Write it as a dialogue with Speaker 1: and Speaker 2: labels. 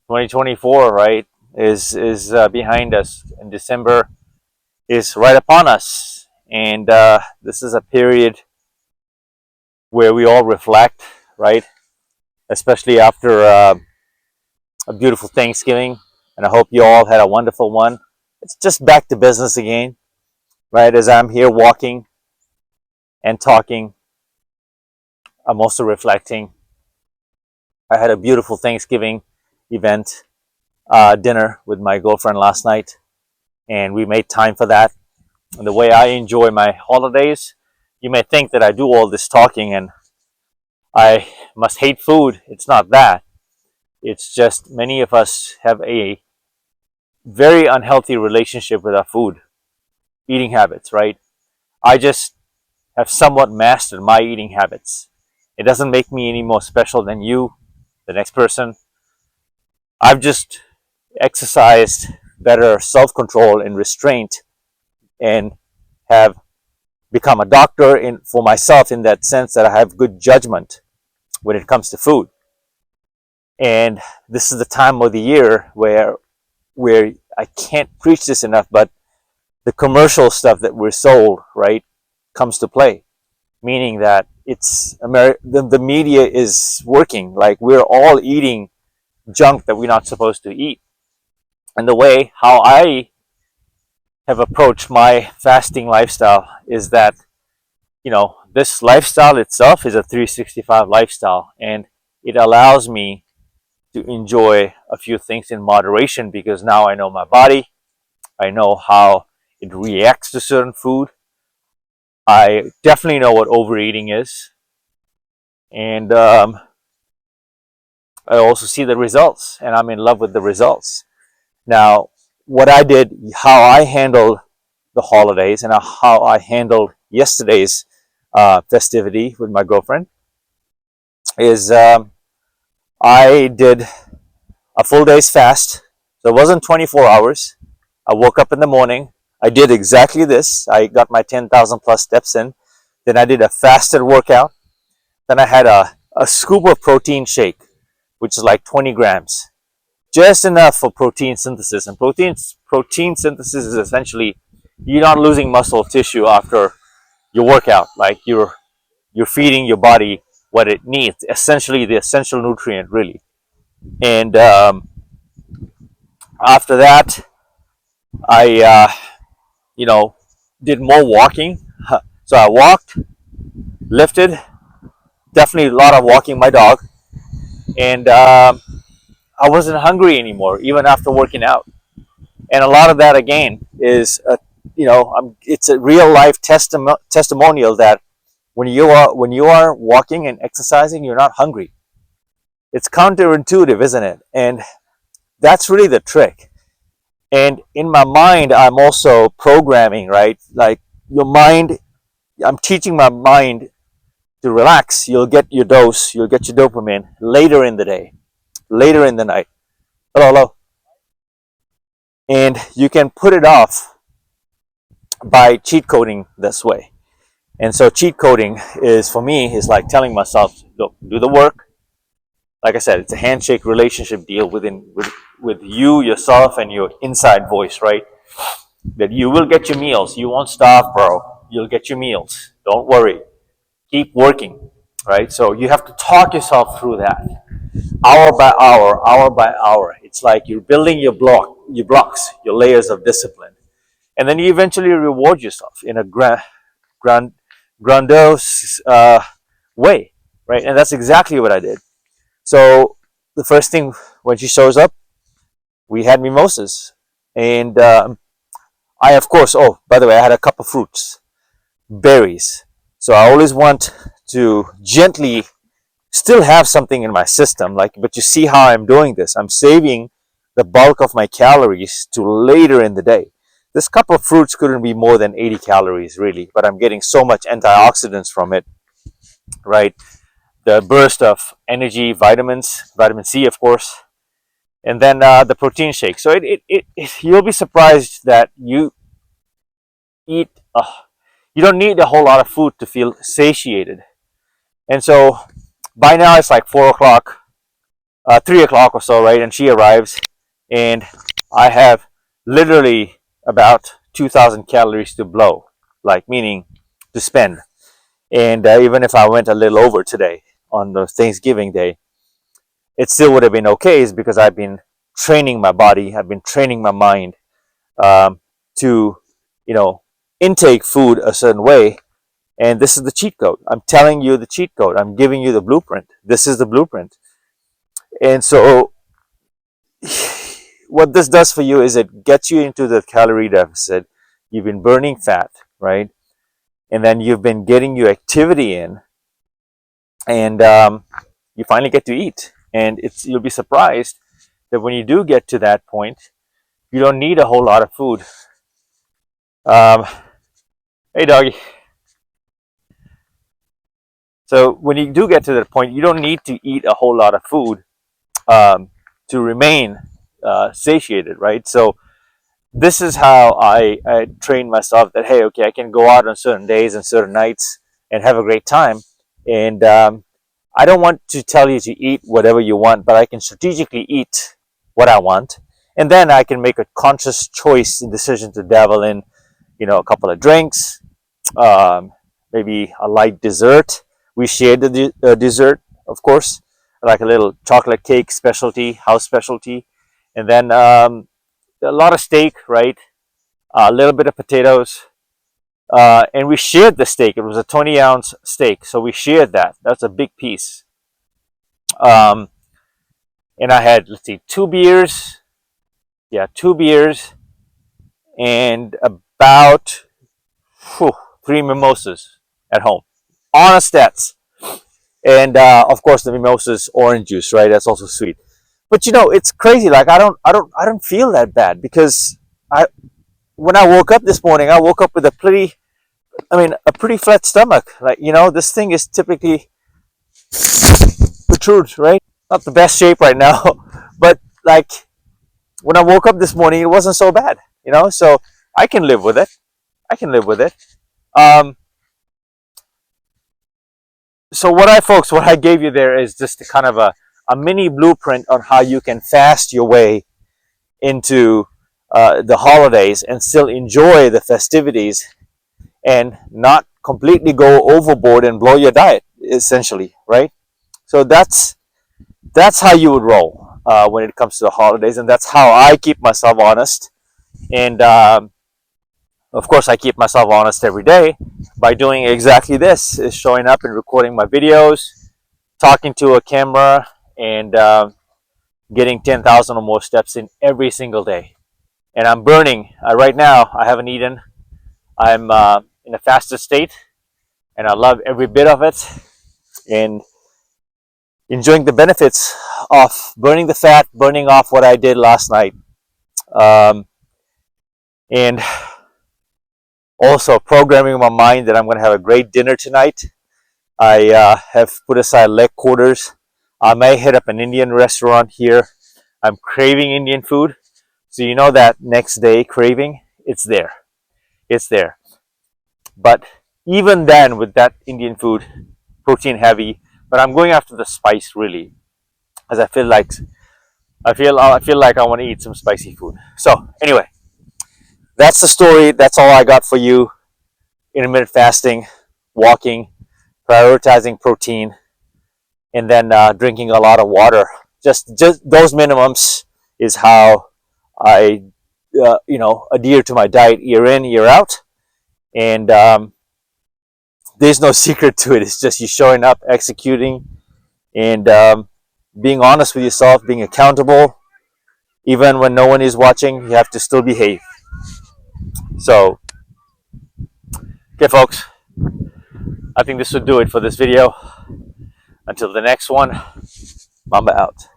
Speaker 1: 2024, right, is behind us, and December is right upon us. And this is a period where we all reflect, right? Especially after a beautiful Thanksgiving. And I hope you all had a wonderful one. It's just back to business again, right? As I'm here walking and talking, I'm also reflecting. I had a beautiful Thanksgiving event, dinner with my girlfriend last night, and we made time for that. And the way I enjoy my holidays, you may think that I do all this talking and I must hate food. It's not that. It's just many of us have a very unhealthy relationship with our food, eating habits, right? I just have somewhat mastered my eating habits. It doesn't make me any more special than you, the next person. I've just exercised better self control and restraint and have become a doctor for myself in that sense that I have good judgment when it comes to food. And this is the time of the year where I can't preach this enough, but the commercial stuff that we're sold, right, comes to play. Meaning that the media is working. Like we're all eating junk that we're not supposed to eat. And the way how I have approached my fasting lifestyle is that, this lifestyle itself is a 365 lifestyle, and it allows me to enjoy a few things in moderation because now I know my body. I know how it reacts to certain food. I definitely know what overeating is. And I also see the results, and I'm in love with the results. Now, what I did, how I handled the holidays, and how I handled yesterday's festivity with my girlfriend is I did a full day's fast. So it wasn't 24 hours. I woke up in the morning. I did exactly this. I got my 10,000 plus steps in. Then I did a fasted workout. Then I had a scoop of protein shake, which is like 20 grams. Just enough for protein synthesis. And protein synthesis is essentially you're not losing muscle tissue after your workout. Like you're feeding your body what it needs, essentially the essential nutrient, really. And after that, I did more walking. So I walked, lifted, definitely a lot of walking my dog, and I wasn't hungry anymore, even after working out. And a lot of that again is, it's a real life testimonial that when you are walking and exercising, you're not hungry. It's counterintuitive, isn't it? And that's really the trick. And in my mind, I'm also programming, right? Like your mind, I'm teaching my mind to relax. You'll get your dose, you'll get your dopamine later in the day, later in the night. Hello, hello. And you can put it off by cheat coding this way. And so cheat coding is for me is like telling myself, look, do the work. Like I said, it's a handshake relationship deal with you, yourself, and your inside voice, right? That you will get your meals. You won't starve, bro. You'll get your meals. Don't worry. Keep working, right? So you have to talk yourself through that, hour by hour, hour by hour. It's like you're building your blocks, your layers of discipline, and then you eventually reward yourself in a grand, grandiose way, right? And that's exactly what I did. So the first thing when she shows up, we had mimosas, and I of course. Oh, by the way, I had a cup of fruits, berries. So I always want to gently still have something in my system. Like, but you see how I'm doing this? I'm saving the bulk of my calories to later in the day. This cup of fruits couldn't be more than 80 calories, really, but I'm getting so much antioxidants from it, right? The burst of energy, vitamins, vitamin C, of course, and then the protein shake. So you'll be surprised that eat. You don't need a whole lot of food to feel satiated. And so by now it's like 4 o'clock. 3 o'clock or so, right? And she arrives, and I have literally about 2,000 calories to blow, like meaning to spend. And even if I went a little over today on the Thanksgiving day, it still would have been okay, is because I've been training my body, I've been training my mind to, you know, intake food a certain way. And this is the cheat code. I'm telling you the cheat code. I'm giving you the blueprint. This is the blueprint. And so what this does for you is it gets you into the calorie deficit. You've been burning fat, right? And then you've been getting your activity in, and you finally get to eat. And you'll be surprised that when you do get to that point, you don't need a whole lot of food. Hey, doggy. So when you do get to that point, you don't need to eat a whole lot of food to remain satiated, right? So this is how I train myself that, hey, okay, I can go out on certain days and certain nights and have a great time. And I don't want to tell you to eat whatever you want, but I can strategically eat what I want. And then I can make a conscious choice and decision to dabble in, a couple of drinks, maybe a light dessert. We shared the dessert, of course, like a little chocolate cake specialty, house specialty. And then a lot of steak, right? A little bit of potatoes. And we shared the steak. It was a 20-ounce steak. So we shared that. That's a big piece. And I had, let's see, 2 beers. Yeah, 2 beers. And about 3 mimosas at home. Honest stats. And of course the mimosas orange juice, right? That's also sweet. But it's crazy. Like I don't feel that bad, because when I woke up this morning, I woke up with a pretty flat stomach. Like, this thing is typically protrudes, right? Not the best shape right now, but like when I woke up this morning, it wasn't so bad, So I can live with it. I can live with it. Um, so what I gave you there is just a kind of a mini blueprint on how you can fast your way into the holidays and still enjoy the festivities and not completely go overboard and blow your diet, essentially, right? So that's how you would roll when it comes to the holidays, and that's how I keep myself honest. And of course, I keep myself honest every day by doing exactly this: is showing up and recording my videos, talking to a camera, and getting 10,000 or more steps in every single day. And I'm burning right now. I haven't eaten. I'm in a fasted state, and I love every bit of it, and enjoying the benefits of burning the fat, burning off what I did last night, and also programming my mind that I'm going to have a great dinner tonight. I have put aside leg quarters. I may hit up an Indian restaurant here. I'm craving Indian food. So that next day craving, it's there. It's there. But even then, with that Indian food, protein heavy, but I'm going after the spice really, as I feel like I want to eat some spicy food. So anyway, that's the story. That's all I got for you. Intermittent fasting, walking, prioritizing protein, and then drinking a lot of water. Just those minimums is how I adhere to my diet year in, year out. And there's no secret to it. It's just you showing up, executing, and being honest with yourself, being accountable. Even when no one is watching, you have to still behave. So, okay, folks, I think this would do it for this video. Until the next one, Mamba out.